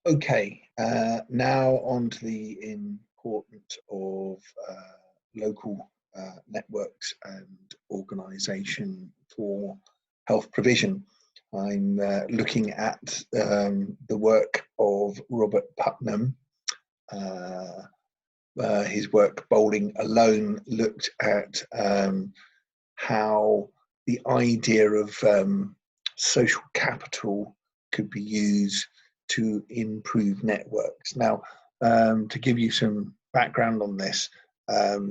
Okay, now on to the importance of local networks and organisation for health provision. I'm looking at the work of Robert Putnam. His work, Bowling Alone, looked at how the idea of social capital could be used to improve networks. Now, to give you some background on this, at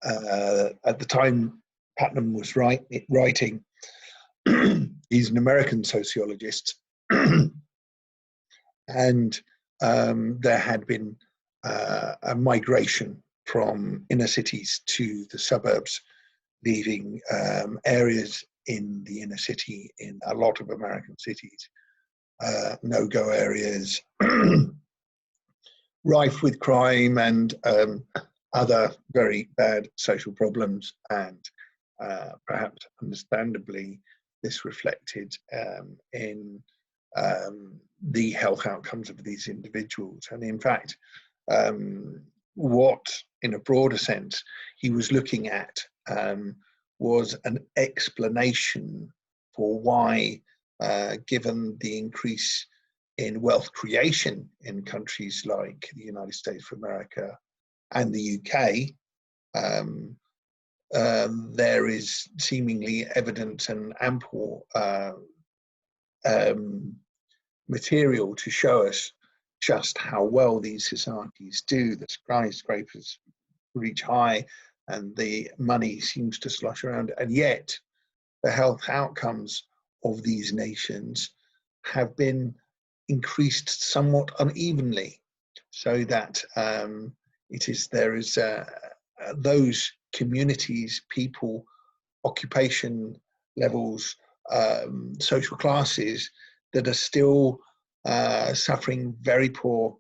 the time Putnam was writing, he's an American sociologist, and there had been a migration from inner cities to the suburbs, leaving areas in the inner city in a lot of American cities, no-go areas, rife with crime and other very bad social problems, and perhaps understandably this reflected in the health outcomes of these individuals. And in fact, what in a broader sense he was looking at was an explanation for why, given the increase in wealth creation in countries like the United States of America and the UK, there is seemingly evidence and ample material to show us just how well these societies do. The skyscrapers reach high and the money seems to slosh around, and yet the health outcomes of these nations have been increased somewhat unevenly, so that there is those communities, people, occupation levels, social classes that are still suffering very poor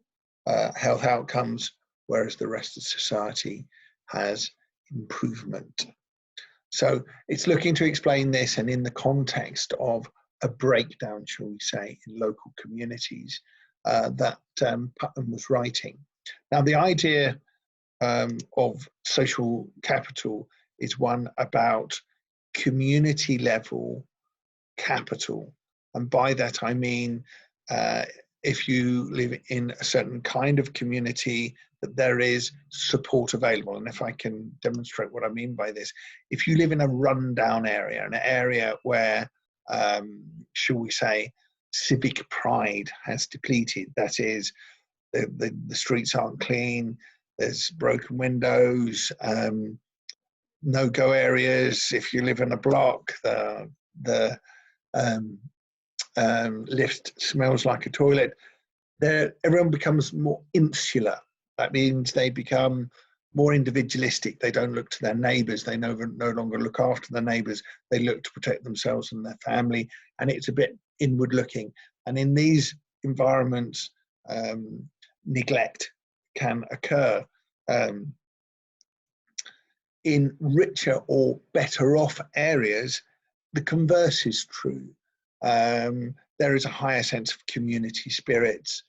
health outcomes, whereas the rest of society has improvement. So it's looking to explain this, and in the context of a breakdown, shall we say, in local communities that Putnam was writing. Now, the idea of social capital is one about community level capital. And by that, I mean, if you live in a certain kind of community, that there is support available. And if I can demonstrate what I mean by this, if you live in a rundown area, an area where, shall we say, civic pride has depleted, that is, the streets aren't clean, there's broken windows, no-go areas. If you live in a block, the lift smells like a toilet. Everyone becomes more insular. That means they become more individualistic. They don't look to their neighbours. They no longer look after their neighbours. They look to protect themselves and their family, and it's a bit inward-looking. And in these environments, neglect can occur. In richer or better off areas, the converse is true. There is a higher sense of community spirits.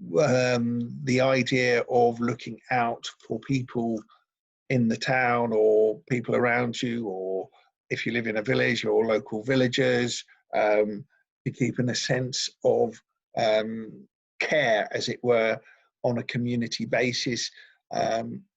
The idea of looking out for people in the town or people around you, or if you live in a village, your local villagers, to keep in a sense of care, as it were, on a community basis,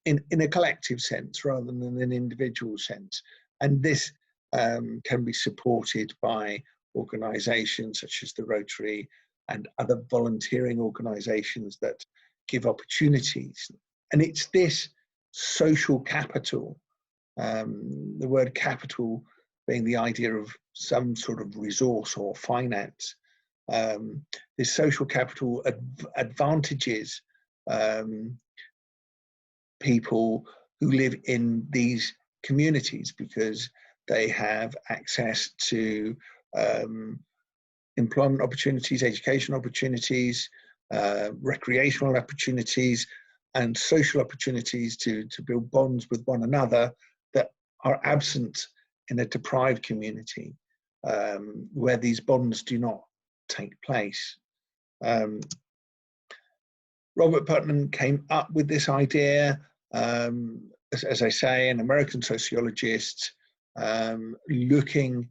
in a collective sense rather than an individual sense. And this can be supported by organisations such as the Rotary and other volunteering organisations that give opportunities. And it's this social capital, the word capital being the idea of some sort of resource or finance. This social capital advantages people who live in these communities because they have access to employment opportunities, education opportunities, recreational opportunities, and social opportunities to build bonds with one another that are absent in a deprived community, where these bonds do not take place. Robert Putnam came up with this idea, as I say, an American sociologist looking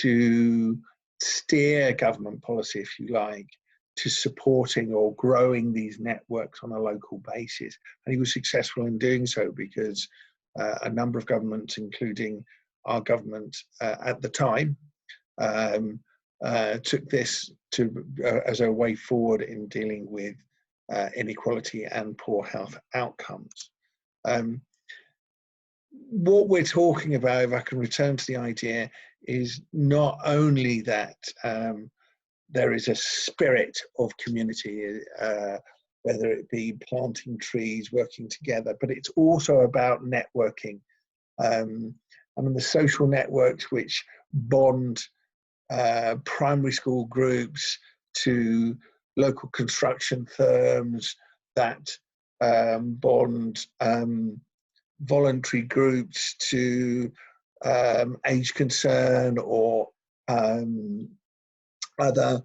to steer government policy, if you like, to supporting or growing these networks on a local basis. And he was successful in doing so because a number of governments, including our government at the time, took this as a way forward in dealing with inequality and poor health outcomes. What we're talking about, if I can return to the idea, is not only that there is a spirit of community, whether it be planting trees, working together, but it's also about networking. I mean, the social networks which bond primary school groups to local construction firms, that bond voluntary groups to Age Concern or other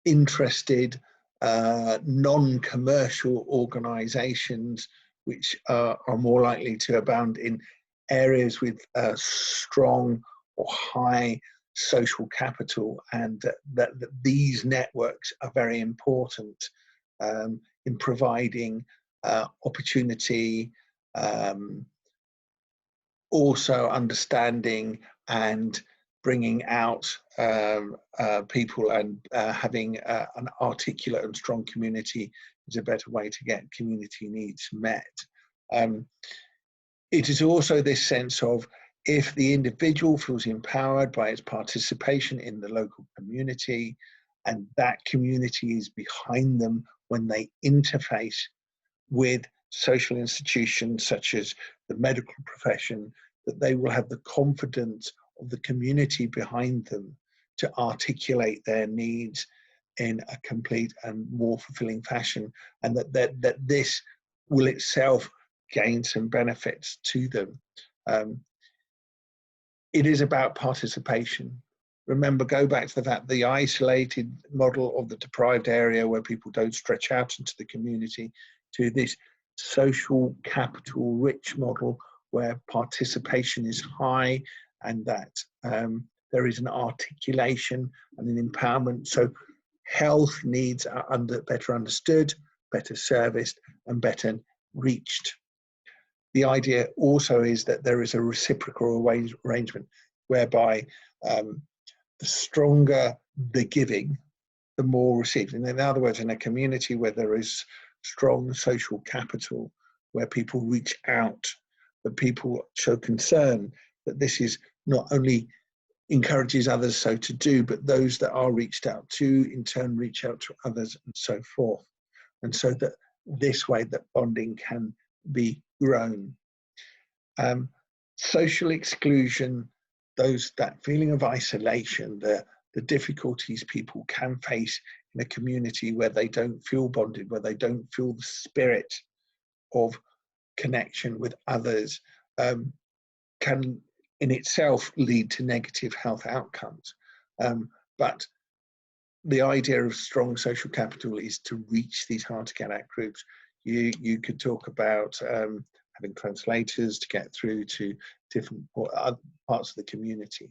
interested non-commercial organizations which are more likely to abound in areas with strong or high social capital, and that these networks are very important in providing opportunity, also understanding and bringing out people, and having an articulate and strong community is a better way to get community needs met. It is also this sense of, if the individual feels empowered by its participation in the local community, and that community is behind them when they interface with social institutions such as the medical profession, that they will have the confidence of the community behind them to articulate their needs in a complete and more fulfilling fashion, and that this will itself gain some benefits to them. It is about participation. Remember, go back to the isolated model of the deprived area where people don't stretch out into the community, to this social capital rich model where participation is high, and that there is an articulation and an empowerment. So health needs are better understood, better serviced, and better reached. The idea also is that there is a reciprocal arrangement whereby the stronger the giving, the more received. And in other words, in a community where there is strong social capital, where people reach out, that people show concern, that this is not only encourages others so to do, but those that are reached out to in turn reach out to others, and so forth. And so that this way that bonding can be grown. Social exclusion, that feeling of isolation, the difficulties people can face in a community where they don't feel bonded, where they don't feel the spirit of connection with others, can in itself lead to negative health outcomes. But the idea of strong social capital is to reach these hard to get at groups. You could talk about having translators to get through to different parts of the community.